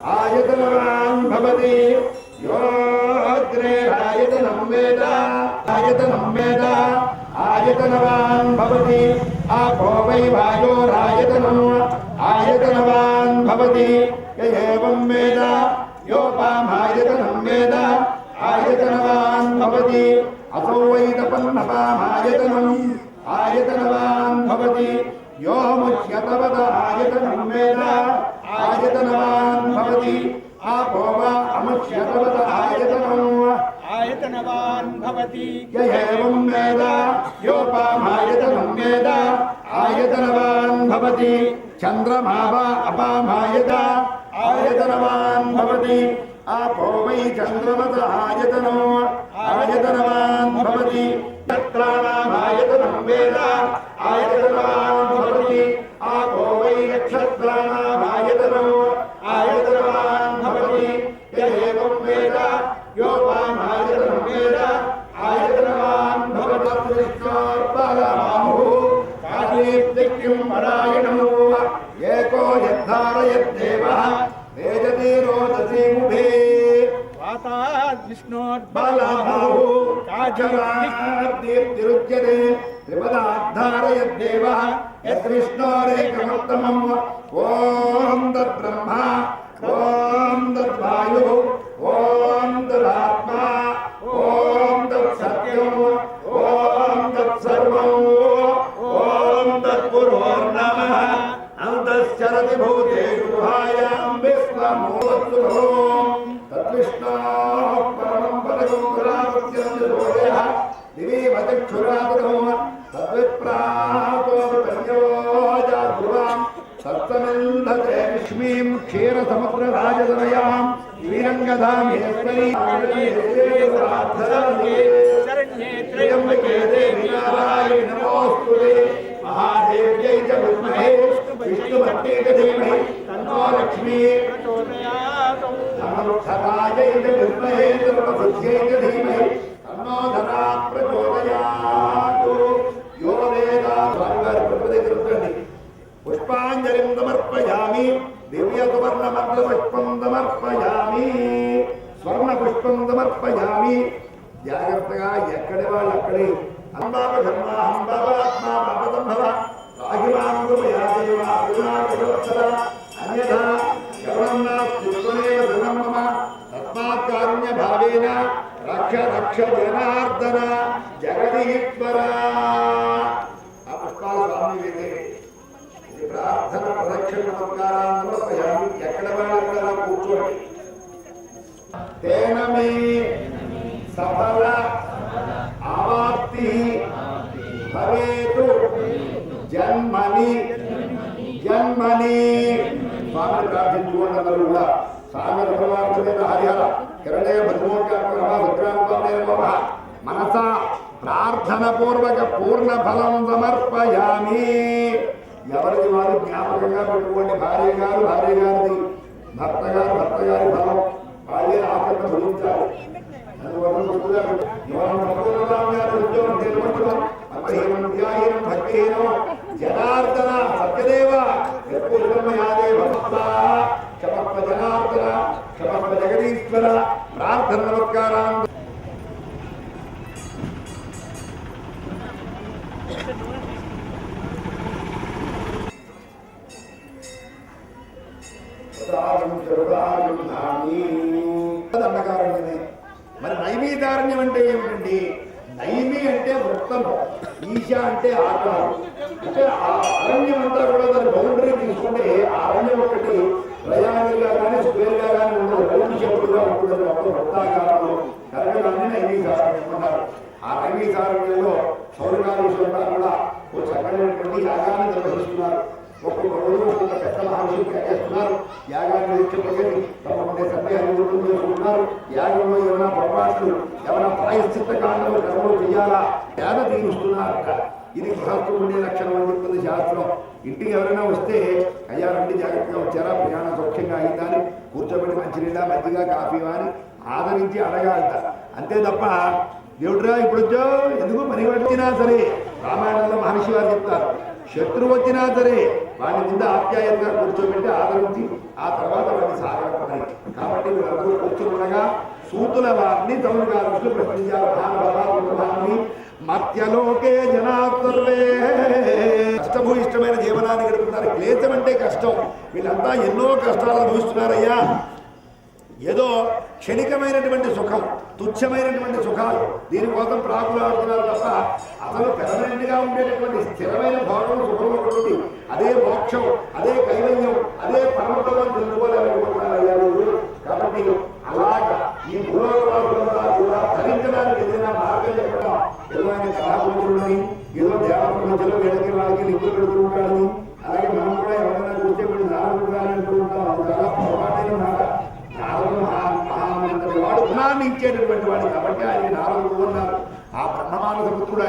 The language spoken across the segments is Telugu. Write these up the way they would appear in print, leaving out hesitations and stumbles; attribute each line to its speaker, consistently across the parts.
Speaker 1: आयतनवान् भवति यो अग्रे आयतनं वेद आयतनवान् भवति आपो वै वायोरायतनम् आयतनवान् भवति य एवं वेद योपामायतनं वेद आयतनवान् भवति असौ वै तपन्नपामायतनम् आयतनवान् भवति यो मुच्यतवद आयतनं वेद आयतनवान् भवति आपो वा अमुच्यतवद आयतनवान् भवति य एवं वेद योपामायतनं वेद आयतनवान् भवति चन्द्रमा वा अपामायत आयतनवान् भवति आपो वै चन्द्रमद आयतनवान् भवति नक्षत्राणामायतनं वेद आयतनवान् भवति आपो वै नक्षत्राणामायतनम् आयतनवान् भवति य एवं वेद योपामायतनं वेद आयतनवान् भवति विष्णोर्परमाहुः काशीप्तिक्यं परायणो एको यद्धारयद्देवः वेदति रोदसी मुभे विष्णोर्बलाहुः काशीप्तिरुच्यते त्रिपदाद्धारयद्देवः यद्विष्णोरेकमुत्तमम् ॐ तद्ब्रह्मा ॐ तद्वायुः ॐ तदात्मा ॐ तत्सत्यम् ॐ तत्सर्वम् ॐ तत्पुरोर्नमः अन्तश्चरति भूतेषु गुहायां विश्वमूर्तिः तद्विष्णोः परमं पदं गुरावत्यन्तोदयः दिवि वचक्षुरादो तद्विप्रातोपर्योजाध्रुवां सप्तमिन्धते विष्मीं क्षीरसमुद्रराजतनयां वीरङ्गधामेश्वरी शरण्ये त्र्यम्बके देवी नारायणि नमोऽस्तुते महादेव्यै च विद्महे विष्णुपत्न्यै च धीमहि तन्नो लक्ष्मी प्रचोदयात् नमोऽस्तुतायै च विद्महे सर्वसिद्ध्यै च धीमहि तन्नो धरा प्रचोदयात् यो वेदा सर्वप्रतिकृतनि पुष्पाञ्जलिं समर्पयामि दिव्यसुवर्णमण्डलपुष्पं समर्पयामि स्वर्णपुष्पं समर्पयामि జాగ్రత్తగా ఎక్కడి వాళ్ళు అక్కడే అంబాబ ధర్మ అంబాబాత్మా పాపదంభవ అన్యథా తస్మాత్ కారుణ్య భావేన రక్ష రక్ష జనార్దన జగదీశ్వర ఆ పుష్పాల స్వామి ఇది ప్రార్థన ప్రదక్షిణ నమస్కారాన్ని ఎక్కడ వాళ్ళు కూర్చోండి తేనమే సఫల ఆవాప్తి భవేతు జన్మని జన్మని స్వామి ప్రార్థించుకోండి అందరూ కూడా స్వామి భగవానుడైన హరిహర కిరణే భద్రోక్రామ మనస ప్రార్థన పూర్వక పూర్ణ ఫలం సమర్పయామి ఎవరిది వారు జ్ఞాపకంగా పెట్టుకోండి భార్య గారిది భర్త గారి ఫలం వాళ్ళే ఆకరణ భరించాలి జనార్దన సత్యదేవ క్షమప్ప జనార్దన క్షమప్ప జగదీశ్వర ప్రార్థన నమస్కారం దండకారణ్యమే. మరి నైమిదారణ్యం అంటే ఏమిటండి? నైమి అంటే వృత్తము, ఈశ అంటే ఆకారం. అంటే ఆ అరణ్యం అంతా కూడా దాని బౌండరీ తీసుకుంటే ఆ అరణ్యం ఒకటి ప్రయాణంగా కానీ స్క్వేర్గా కానీ ఉండదు, రౌండ్ షేపుగా ఉంటుంది. అప్పుడు వృత్తాకారంలో కరగడాన్ని నైమిసారణ్యం అంటారు. ఆ నైమిసారణ్యంలో సౌరకాలుష్యంతా కూడా ఓ చక్కనైనటువంటి యాగాన్ని నిర్వహిస్తున్నారు. ఒక్కొక్క రోజు ఒక్కొక్క పెద్ద మహర్షులు చేస్తున్నారు. యాగాన్ని ఇచ్చిపోయి తమకుండే సత్యాన్ని చేసుకుంటున్నారు. యాగంలో ఏమైనా పొరపాట్లు, ఏమైనా ప్రాయశ్చిత్త కాలంలో కర్మలు చేయాలా, పేద తీరుస్తున్నారట. ఇది గృహస్థు ఉండే లక్షణం అని చెప్తుంది శాస్త్రం. ఇంటికి ఎవరైనా వస్తే అయ్యా రండి జాగ్రత్తగా వచ్చారా, ప్రయాణం సౌఖ్యంగా అయిందని కూర్చోబెట్టి మంచినీళ్ళ మజ్జిగ కాఫీ అని ఆదరించి అడగాలట. అంతే తప్ప దేవుడురా ఇప్పుడు వచ్చావు ఎందుకు పని పట్టినా సరే, రామాయణంలో మహర్షి వారు చెప్తారు, శత్రువు వచ్చినా సరే వాడి ముందు ఆప్యాయంగా కూర్చోబెట్టి ఆదరించి ఆ తర్వాత వాడిని సాగపడాలి. కాబట్టి వీళ్ళందరూ కూర్చుండగా సూతుల వారిని తమగా ఋషులు ప్రశ్నించారు. మహానుభావాన్ని మధ్యలోకే జనార్దర్వే కష్టభూయిష్టమైన జీవనాన్ని గడుపుతున్నారు. క్లేశం అంటే కష్టం. వీళ్ళంతా ఎన్నో కష్టాలు అనుభవిస్తున్నారయ్యా. ఏదో క్షణికమైనటువంటి సుఖం, తుచ్చమైనటువంటి సుఖాలు దీనికోసం ప్రాకులాడుతున్నారు తప్ప అసలు పెర్మనెంట్గా ఉండేటటువంటి స్థిరమైన భోగం సుఖం ఒకటి, అదే మోక్షం, అదే కైవల్యం, అదే పరమపదం తెలుసుకోలేకపోతున్నారయ్యా రోజు. కాబట్టి అలాగా ఈ భూలోకంతా కూడా ధరించడానికి ఏదైనా మార్గం చెప్పడం, ఏదో ఆయన కళాకూతులని ఏదో దేవతల మధ్యలో వీళ్ళకి వాళ్ళకి లింకులు పెడుతూ ఉంటాడని, అలాగే మనం కూడా ఎవరైనా చూస్తే వీళ్ళు నాలుగు అంటూ ఉంటాం. అది చాలా పొరపాటైన మాట. వాడు గుణాన్ని ఇచ్చేటటువంటి వాడు కాబట్టి ఆయన నారదుడు అన్నారు. ఆ బ్రహ్మమానస పుత్రుడు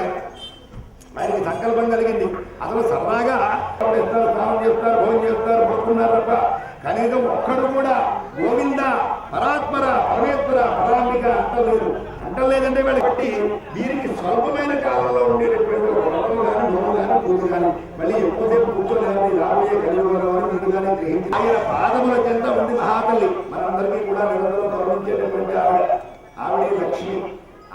Speaker 1: ఆయనకి సంకల్పం కలిగింది. అసలు సరదాగా ఇస్తారు, స్నానం చేస్తారు, భోజనం చేస్తారు, పడుకున్నారు తప్ప కనీసం ఒక్కడు కూడా గోవింద పరాత్మర పరమేశ్వర పరాంబిక అంటలేదు. అంటలేదంటే వీళ్ళకి బట్టి వీరికి స్వల్పమైన కాలంలో ఉండేటటువంటి వ్రతం కానీ నోము కానీ పూజ కానీ మళ్ళీ ఎక్కువసేపు కూర్చోలేదని రాబోయే కలియుగంలో ముందుగానే గ్రహించి ఆయన పాదముల చెంత ఉంది మహాతల్లి. మనందరికీ కూడా నిరంతరం గౌరవించేటటువంటి ఆవిడే లక్ష్మి.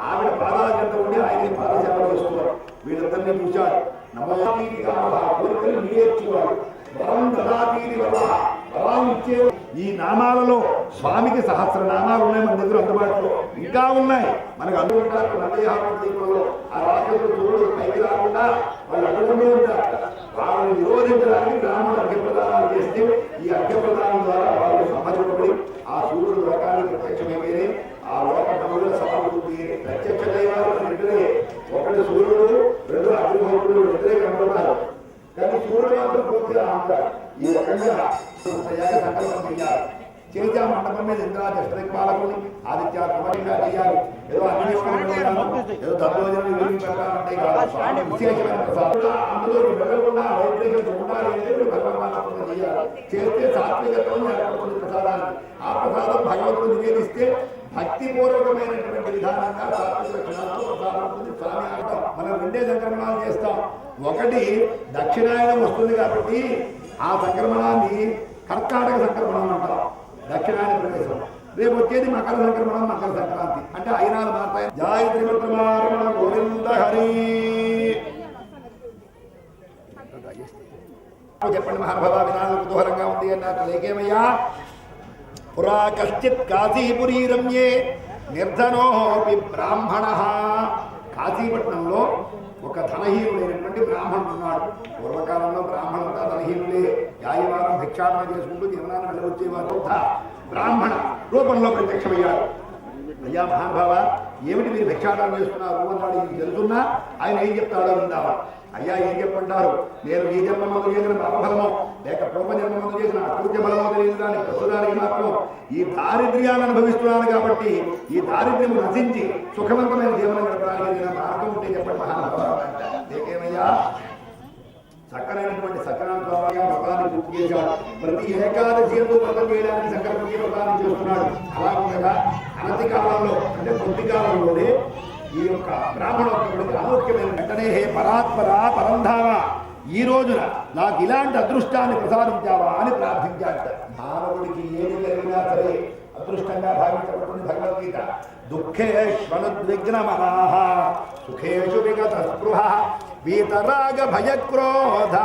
Speaker 1: ఆవిడ పాదాల చెంత ఉండి ఆయన పాదసేవ చేస్తున్నారు. వీళ్ళందరినీ చూశాడు. నమోదీని కోరికలు నీరేర్చేవాడు. వరం దదాతీని వరాలు ఇచ్చే ఈ నామాలలో స్వామికి సహస్రనామాలు ఉన్నాయి మన దగ్గర అందుబాటులో, ఇంకా ఉన్నాయి. మనకు అందుకుంటారు. నల్లయాలో ఆ రాక్షసులు చూడు పైకి రాకుండా వాళ్ళు అడ్డుకుంటూ ఉంటారు. వాళ్ళని నిరోధించడానికి బ్రాహ్మణులు అర్ఘ్యప్రదానాలు చేస్తే ఈ అర్ఘ్యప్రదానం ద్వారా వాళ్ళు సమాజపడి ఆ సూర్యుడు లోకానికి ప్రత్యక్షమైపోయి ఆ లోక నలుగురు సమాజండి. ప్రత్యక్ష దైవాలు ఇద్దరే, ఒకటి సూర్యుడు, రెండు అగ్నిహోత్రుడు, ఇద్దరే కనబడతారు. కానీ సూర్యుడు మాత్రం పూర్తిగా ఉంటారు. ఈ రకంగా సంకల్పం చేయాలి. చేసే మండపం మీద ఇంద్రాదిపాలకుని ఆదిత్య క్రమంగా చేయాలి. ఏదో అన్వేషణ ఏదో తత్వజనం పెట్టాలంటే కాదు, విశేషమైన ప్రసాదం అందులో వెళ్ళకుండా వైద్యం ఉండాలి అనేది భగవన్మానం చేయాలి. చేస్తే సాత్వికత్వం ఏర్పడుతుంది ప్రసాదాన్ని. ఆ ప్రసాదం భగవంతుడు నివేదిస్తే భక్తిపూర్వకమైనటువంటి విధానంగా సాత్విక లక్షణాలతో ప్రసాదం ఉంటుంది. స్వామి అంటాం మనం రెండే సంక్రమణాలు చేస్తాం. ఒకటి దక్షిణాయనం వస్తుంది కాబట్టి ఆ సంక్రమణాన్ని కర్కాటక సంక్రమణం అంటాం, దక్షిణాయన ప్రవేశం. రేపు వచ్చేది మకర సంక్రమణం, మకర సంక్రాంతి. అంటే అయినాలు మారుతాయి. జయ త్రివిక్రమారమణ గోవింద హరి. చెప్పండి మహానుభావ, వినాలని కుతూహలంగా ఉంది అన్నారు. లేకేమయ్యా, పురా కశ్చిత్ కాశీపురీ రమ్యే నిర్ధనోపి బ్రాహ్మణ. కాశీపట్నంలో ఒక ధనహీనుడైనటువంటి బ్రాహ్మణుడు ఉన్నాడు. పూర్వకాలంలో బ్రాహ్మణులంతా ధనహీనులే. యాయవారం భిక్షాటన చేసుకుంటూ జీవనాన్ని వెళ్ళవచ్చేవారు. బ్రాహ్మణ రూపంలో ప్రత్యక్షమయ్యాడు. అయ్యా మహానుభావ, ఏమిటి మీరు భిక్షాటన చేస్తున్నారు అన్నాడు. ఇది తెలుసున్నా ఆయన ఏం చెప్తాడో విందామా. అయ్యా ఏం చెప్పంటారు, నేను ఈ జన్మమందు చేసిన పాపఫలమో లేక పూర్వజన్మమందు చేసిన అకృత్య ఫలమో తెలియదు కానీ ప్రస్తుతానికి మాత్రం ఈ దారిద్ర్యాన్ని అనుభవిస్తున్నాను. కాబట్టి ఈ దారిద్ర్యం నశించి సుఖవంతమైన జీవనం గడపడానికి మార్గం ఉంటే చెప్పండి మహానుభావ. ఏకేమయ్యా, చక్కనైనటువంటి సత్యనారాయణ వ్రతాన్ని పూర్తి చేశాడు. ప్రతి ఏకాదశి వ్రతం చేయడానికి సంకల్పించి వ్రతాన్ని చేస్తున్నాడు. అలా ఉండగా అనతి కాలంలో అంటే కొద్ది కాలంలోనే ఈ యొక్క బ్రాహ్మణోత్తముడికి ఆరోగ్యమైన వెంటనే హే పరాత్పర పరంధామ, ఈ రోజున నాకు ఇలాంటి అదృష్టాన్ని ప్రసాదించావా అని ప్రార్థించాడు. మానవుడికి ఏది కలిగినా సరే అదృష్టంగా భావించబడుతుంది భగవద్గీత. దుఃఖేష్వనుద్విగ్నమనాః సుఖేషు విగత స్పృహ వీతరాగ భయక్రోధ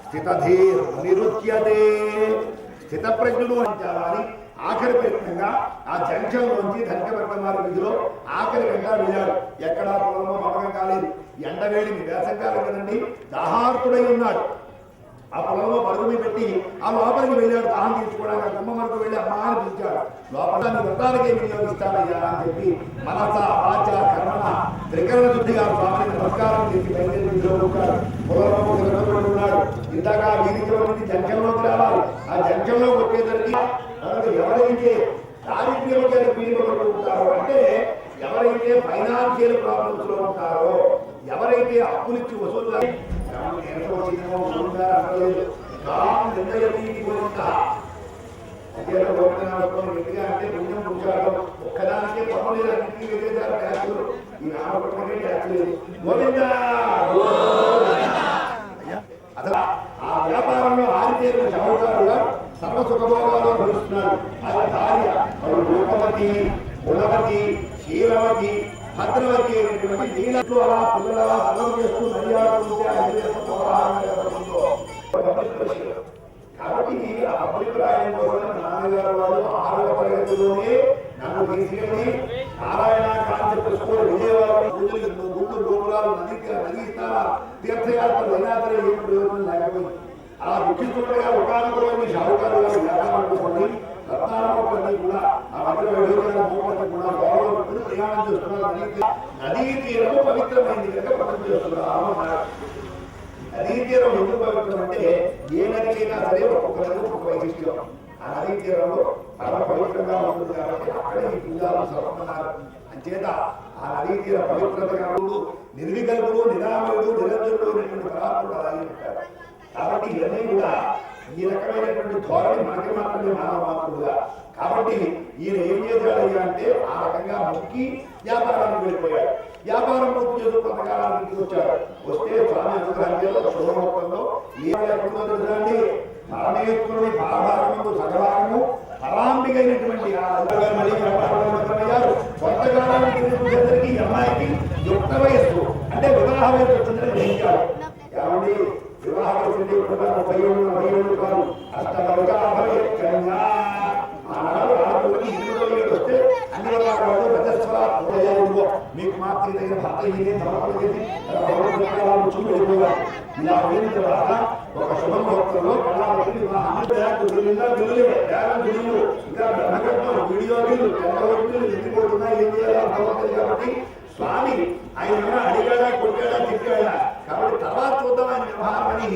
Speaker 1: స్థితధీర్ నిరుచ్యతే. స్థితప్రజ్ఞుడు అంటారని ఆఖరి ప్రయత్నంగా ఆ జంక్షన్లోంచి ధనికవర్గమారు వీధిలో ఆఖరి గంట వెళ్ళాడు. ఎక్కడా పొలంలో మమకం కాలేదు. ఎండవేడిని వేసంకాలం కదండి, దాహార్తుడై ఉన్నాడు. ఆ పొలంలో పరుగుని పెట్టి ఆ లోపలికి వెళ్ళాడు. దాహం తీర్చుకోవడానికి ఆ గుమ్మ వరకు వెళ్ళి అమ్మా అని పిలిచాడు. లోపల వ్రతానికే వినియోగిస్తానయ్యా అని చెప్పి మనస వాచ కర్మణ త్రికరణ శుద్ధిగా స్వామిని నమస్కారం చేసి బయలుదేరి పొలంలో ఉన్నాడు. ఇంతగా వీధిలో నుంచి జంక్షన్లోకి రావాలి. ఆ జంక్షన్లోకి వచ్చేసరికి ఎవరైతే దారిద్ర్యంగా పీడిపడుతూ ఉంటారో అంటే ఎవరైతే ఫైనాన్షియల్ ప్రాబ్లమ్స్ లో ఉంటారో, ఎవరైతే అప్పులిచ్చి వసూలు అంటే పుణ్యం పుచ్చాడు. ఒక్కదానికే పనులు అన్నింటినీ వెళ్ళేదారు ట్యాక్సులు. ఈ నామపట్లకే ట్యాక్స్ లేదు. అసలు ఆ వ్యాపారంలో రూపవతి, గుణవతి, శీలవతి, భద్రవతి అనేటువంటి నీళ్ళతో అలా పిల్లల అర్థం చేస్తూ నడియాడుతుంటే కాబట్టి ఆ అభిప్రాయం కోసం నాన్నగారు వాళ్ళు 6వ తరగతిలోనే నన్ను తీసుకెళ్ళి నారాయణ కాన్సెప్ట్ స్కూల్ విజయవాడలో పూజలు గుళ్ళు గోపురాలు నది తీర్థయాత్ర అయినాతరే ఏం ప్రయోజనం లేకపోయింది. అలా దుఃఖిస్తుండగా ఒకనొకరు షావుకారు గారు వ్యాపారం చేసుకొని రత్నాలన్నీ కూడా ఆ మధ్య కూడా గౌరవం ప్రయాణం చేస్తున్నారు. నదీ తీరము పవిత్రమైంది కనుక పట్టణం చేస్తున్నారు. నదీ తీరం ఎందుకు పవిత్రం అంటే ఏ నదికైనా సరే ఒక్కొక్క నది ఒక్కొక్క వైశిష్ట్యం. ఆ నదీ తీరంలో చాలా పవిత్రంగా ఉంటుంది కాబట్టి అక్కడే ఈ పూజలు సమర్పన్నారు. అంచేత ఆ నదీ తీర పవిత్రతగా నిర్వికల్పుడు, నిరామయుడు, నిరంజనుడు అనేటువంటి పదార్థాలు అలాగే ఉంటారు. కాబట్టి ఇవన్నీ కూడా ఈ రకమైనటువంటి ధోరణి మనకి మాత్రమే మానవ మాత్రుడుగా. కాబట్టి ఈయన ఏం చేశాడు అంటే ఆ రకంగా మొక్కి వ్యాపారానికి వెళ్ళిపోయాడు. వ్యాపారం పూర్తి చేస్తూ కొంతకాలానికి వచ్చాడు. వస్తే స్వామి అనుగ్రహంలో శుభముఖంలో ఎప్పుడో తెలుసండి పరమేశ్వరుని బాలభాగము సగభాగము పరాంబికైనటువంటి మళ్ళీ వ్యాపారమయ్యారు. కొంతకాలానికి ఈ అమ్మాయికి యుక్త వయస్సు అంటే వివాహ వయస్సు వచ్చిందని గ్రహించాడు. కాబట్టి వివాహ వయసు 37 కాదు ఆనాడు ఆడపిల్లకి 27 వస్తే అన్ని వర్గాలు రజస్వరాలు మీకు మాత్రం తగిన భర్త ఏం సమర్పణ చేసి ఇలా అయిన తర్వాత ఒక శుభముహూర్తంలో ఇంకా బ్రహ్మకర్మ వీడియోలు ఎన్నిపోతున్నా ఏం చేయాలి కాబట్టి స్వామి ఆయన అడిగాడా కొట్టాడా తిట్టాడా కాబట్టి తర్వాత చూద్దాం ఆయన వ్యవహారం అని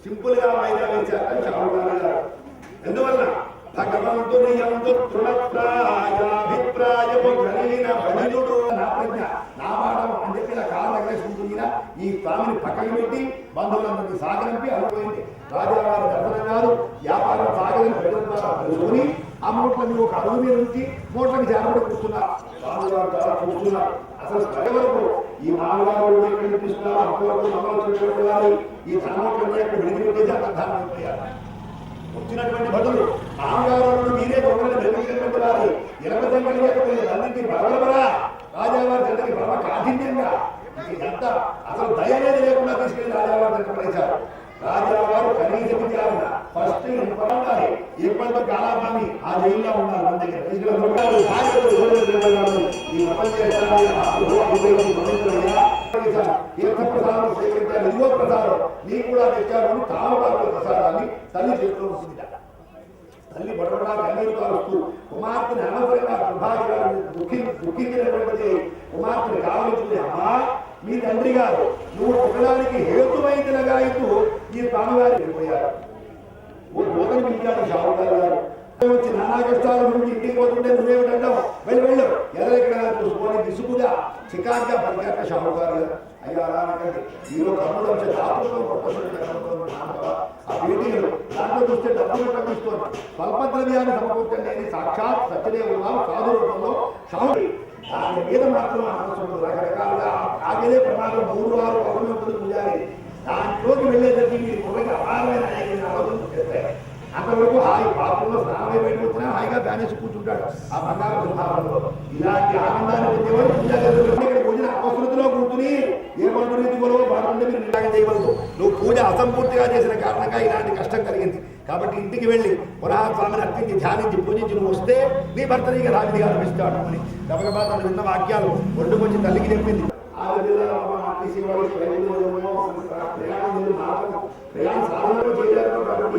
Speaker 1: సింపుల్ గా వాయిదా వేశారని చెప్పారు. ఎందువల్ల భగవంతుని యందు తృణప్రాయాభిప్రాయము కలిగిన బలియుడు నా ప్రజ్ఞ నా మాట అని చెప్పిన కాలగ్రహించిన ఈ స్వామిని పక్కన పెట్టి బంధువులందరినీ సాగనంపి అనుకోయింది. రాజావారి దర్శనం కాదు వ్యాపారం సాగని ప్రజల ద్వారా తెలుసుకుని ఆ మూట్లని ఒక అడుగు మీద నుంచి మూట్లకి చేరబడి కూర్చున్నారు. స్వామివారు చాలా కూర్చున్నారు. అసలు వరకు ఈ మానవాళ్ళు ఎక్కడ తీసుకున్నారు అంతవరకు నమ్మకాలు ఈ ధనోట్లని అక్కడ విడిపెట్టేది అంతర్ధానమైపోయారు. వచ్చినటువంటి బదులు మామగారు మీరే దొంగలు నిర్మించినటువంటి వారు 20 సంఖ్యలు అన్నింటి బలబరా రాజావారి తండ్రికి పరమ కాఠిన్యంగా ఎంత అసలు దయనేది లేకుండా తీసుకెళ్లి రాజావారి దగ్గర పడేశారు. రాజావారు కనీస విచారణ ఫస్ట్ ఇంపాలి ఇబ్బంది కాలాపాన్ని ఆ జైల్లో ఉన్నారు. మన దగ్గర ఈ మతం తీర్థప్రసాదం స్వీకరించారు. ఇదిగో ప్రసాదం నీకు కూడా తెచ్చారు. తామపాకుల ప్రసాదాన్ని తల్లి చేతిలో ఉంటుంది. తల్లి బడబడా కన్నీరు కాలుస్తూ కుమార్తెని అనవసరంగా ప్రభావితాలను దుఃఖించినటువంటి కుమార్తెని కావలించుకునే అమ్మా మీ తండ్రి గారు నువ్వు పుట్టడానికి హేతువైందినగా ఇస్తూ ఈ స్వామివారి వెళ్ళిపోయారు. ఓ బోధన పిలిచాడు షావుకారు గారు వచ్చి నానా కష్టాల నుంచి ఇంటికి పోతుంటే నువ్వేమిటంటావు వెళ్ళు ఎదరెక్కడ చూసుకొని విసుగుగా చికాగ్గా పలికాక షావుకారు గారు అయ్యా అలాగండి మీరు కన్నులు వచ్చే ఆ పేటీలు దాంట్లో చూస్తే డబ్బులు కనిపిస్తుంది. స్వల్పద్రవ్యాన్ని సమకూర్చండి అని సాక్షాత్ సత్యదేవుడు సాధు రూపంలో షావుడి దాని మీద మాత్రం మనసు రకరకాలుగా ఆగలే ప్రమాదం 3-6 అవసరం చూడాలి. దాంట్లోకి వెళ్ళేసరికి మీరు కొరకి అపారమైన ఆలోచన చేస్తాయి. అంతవరకు హాయి పాత్రలో స్నానమై బయటకొచ్చినా హాయిగా బ్యానేసి కూర్చుంటాడు ఆ బంగారు దుర్భావంలో. ఇలాంటి ఆనందాన్ని పొందేవాడు పూజ అపశృతిలో కూర్చుని ఏ మంత్రులు గొడవ బాగుంటే మీరు ఇలాగే చేయవద్దు. నువ్వు పూజ అసంపూర్తిగా చేసిన కారణంగా ఇలాంటి కష్టం కలిగింది. కాబట్టి ఇంటికి వెళ్ళి పురాస్వామిని అర్పించి ధ్యానించి పూజించి నువ్వు వస్తే నీ భర్త నీకు రాజుగా అనిపిస్తాడు అని గబగబా తను విన్న వాక్యాలు ఒడ్డుకొచ్చి తల్లికి చెప్పింది.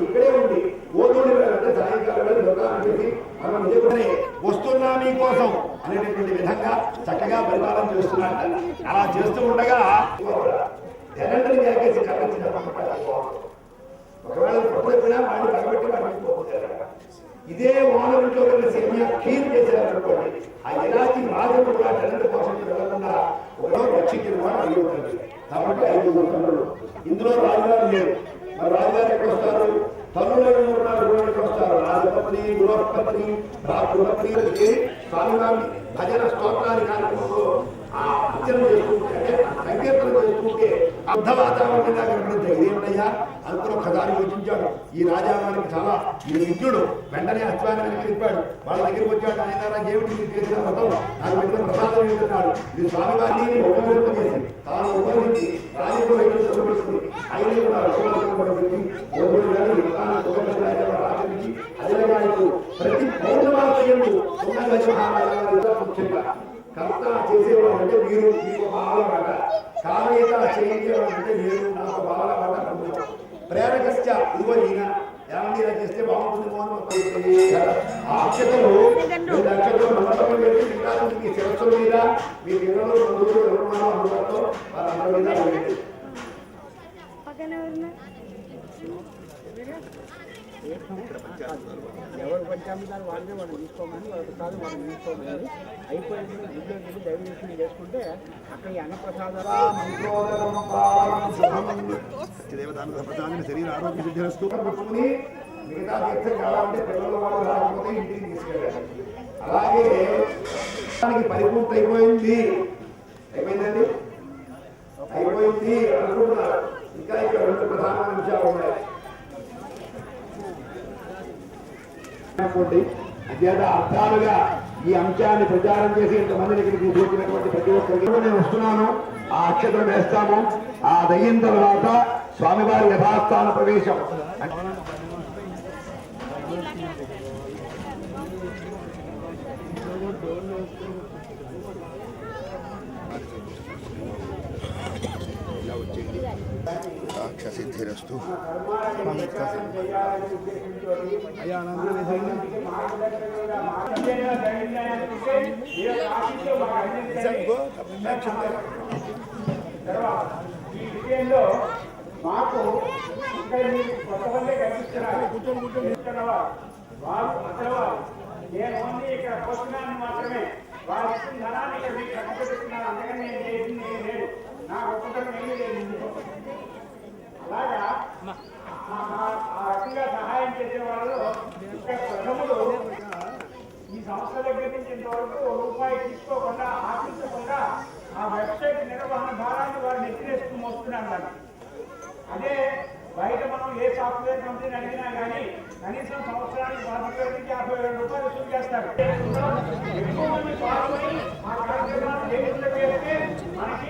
Speaker 1: ఇక్కడే ఉంది వస్తున్నా మీకోసం అనేటటువంటి విధంగా చక్కగా పరిపాలన చేస్తున్నాడు. అలా చేస్తూ ఉండగా జనందరి జాకేసి ఒకవేళ పొట్టైనా వాడిని పగబెట్టి పడిపోతారు. ఇదే ఓనరుతో సేమియా ఖీర్ చేశారనుకోండి ఆ ఎలాంటి బాధలు కూడా జనంత కోసం వెళ్ళకుండా ఒకరో రక్షించిన వాడు అయ్యుంటుంది. కాబట్టి 5 తల్లులు ఇందులో రాజుగారు లేరు. మరి రాజుగారు ఎక్కడ వస్తారు? తల్లులు 3 వస్తారు. రాజపత్ని గృహపత్ని గృహపత్ని స్వామివారిని భజన స్తోత్రాన్ని కార్యక్రమంలో ఆ అర్చన చేసుకుంటే సంకీర్తన చేసుకుంటే అర్ధ వాతావరణంగా కనబడింది. ఇదేమిటయ్యా అనుకుని ఒకసారి యోచించాడు. ఈ రాజావానికి చాలా విజ్ఞుడు. వెంటనే అశ్వాన్ని చెప్పాడు. వాళ్ళ దగ్గరికి వచ్చాడు. ఆయన ఏమిటి మీరు చేసిన వ్రతం, నాకు పెట్టిన ప్రసాదం ఏమిటన్నాడు. ఇది స్వామివారిని ఉపయోగం చేసి తాను ఉపయోగించి రాజకీయ వైద్యులు ఆయన కూడా ఆచరించి అదేవిధంగా ప్రతి పౌర్ణమాసంలో ముఖ్యంగా కర్త చేసేవాడు అంటే మీరు మీకు బాగా మాట, కామేత చేయించేవాడు అంటే మీరు నాకు బాగా మాట అనుకుంటాం. ప్రేరకస్య ఇదిగో ఈయన ఏమన్నా ఇలా చేస్తే బాగుంటుంది. ఆ అక్షతలు మండపం పెట్టి ఇంకా మీ శిరస్సుల మీద మీ పిల్లలు బంధువులు ఎవరున్నారో అందుబాటులో వాళ్ళందరి మీద వెళ్ళండి.
Speaker 2: ఎవరు పంచామృతాలు వాళ్ళే మనం తీసుకోమని వాళ్ళ ప్రసాదం మనం తీసుకోమని అయిపోయింది. ఇంట్లో వెళ్ళి దైవదర్శనం చేసుకుంటే అక్కడ అన్నప్రసాదాలు
Speaker 1: శరీర ఆరోగ్య సిద్ధిస్తూ పెట్టుకుని మిగతా తీర్థం కావాలంటే పిల్లలు వాళ్ళు రాకపోతే ఇంటికి తీసుకెళ్ళాలి. అలాగే పరిపూర్తి అయిపోయింది. అయిపోయిందండి, అయిపోయింది అనుకుంటున్నారు. ఇంకా ఇక్కడ 2 ప్రధాన అంశాలు ఉన్నాయి. అత్యంత అర్థాలుగా ఈ అంశాన్ని ప్రచారం చేసి ఇంతమందిని ఇక్కడికి తీసుకొచ్చినటువంటి ప్రతి ఒక్కరికి నేను వస్తున్నాను. ఆ అక్షతలు వేస్తాము. ఆ దయ్యిన తర్వాత స్వామివారి యథాస్థాన ప్రవేశం. సిద్ధిరస్తు.
Speaker 2: మాకు కొంతమంది కనిపిస్తున్నారు. వారు అసలు నేను ఓన్లీ ఇక్కడ పోస్తున్నాను మాత్రమే. వారు ఇచ్చిన ధనాన్ని ఇక్కడ మీకు ఖర్చు పెట్టుకున్నారు. అందుకని నేను చేసింది లేదు. నా ఒక్కొక్కరు ఏమీ లేదు. అలాగా ఆ రకంగా సహాయం చేసే వాళ్ళు ఇక్కడ ప్రథములు ఈ సంస్థ దగ్గర నుంచి ఇంతవరకు రూపాయి తీసుకోకుండా ఆశించకుండా ఆ వెబ్సైట్ నిర్వహణ భారాన్ని వారు నెత్తినేసుకుని మోస్తున్నారు. అదే బయట మనం ఏ సాఫ్ట్వేర్ కంపెనీని అడిగినా కానీ కనీసం సంవత్సరానికి 40,000 నుంచి 50,000 రూపాయలు వసూలు చేస్తారు. ఎక్కువ మంది పాల్గొని ఆ కార్యక్రమాన్ని చేస్తే మనకి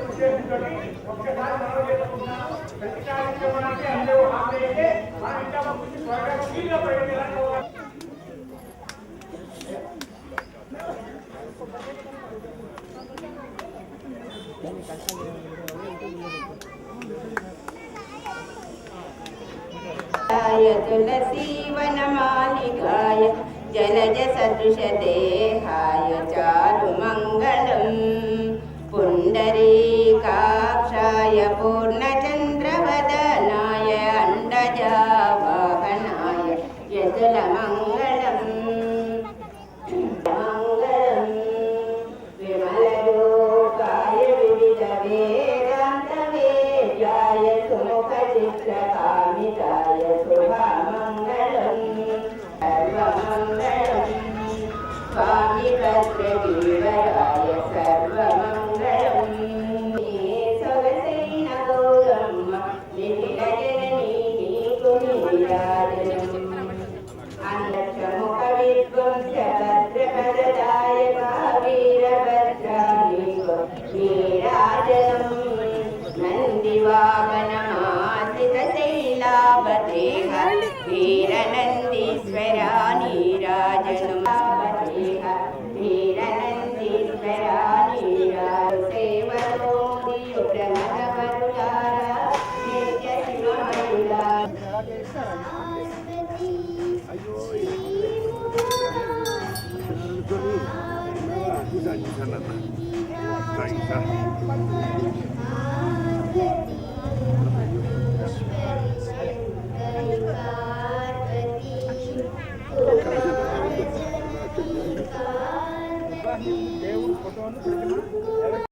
Speaker 2: ఉద్దేశంతో ఒక్కసారి మనం చేసుకుంటున్నాను. ప్రతి కార్యక్రమానికి అందరూ హాజరైతే మనం ఇంకా ముందు త్వరగా స్పీడ్గా ప్రయోజనాలు.
Speaker 3: तुलसी वनमालिकाय जलज सदृश देहाय चारुमङ्गलम् पुण्डरीकाक्षाय पूर्णचन्द्रवदनाय अण्डजावाहनाय यतुलमङ्गलम् मङ्गलम् विमलरूपाय विविधवेदान्तवेद्याय सुमुखचित्रकामिताय शुभमङ्गलम् सर्वमङ्गलम् स्वामी भद्रवीराय सर्वमङ्गलम् सवसेन गौरम्म निखिलजननी कुनिराजनम् अन्नक्षमुखविद्वंसभद्रपददाय वीरभद्राणि नीराजनम् नन्दिवाहनमासितशैलावदेह वीरनन्दीश्वरा नीराजनम् वीरनन्दीश्वरा नीराजसेवरोदियुप्रमदवरुलारा नित्यशिवमयुला
Speaker 2: దేవుడు ఫోటోను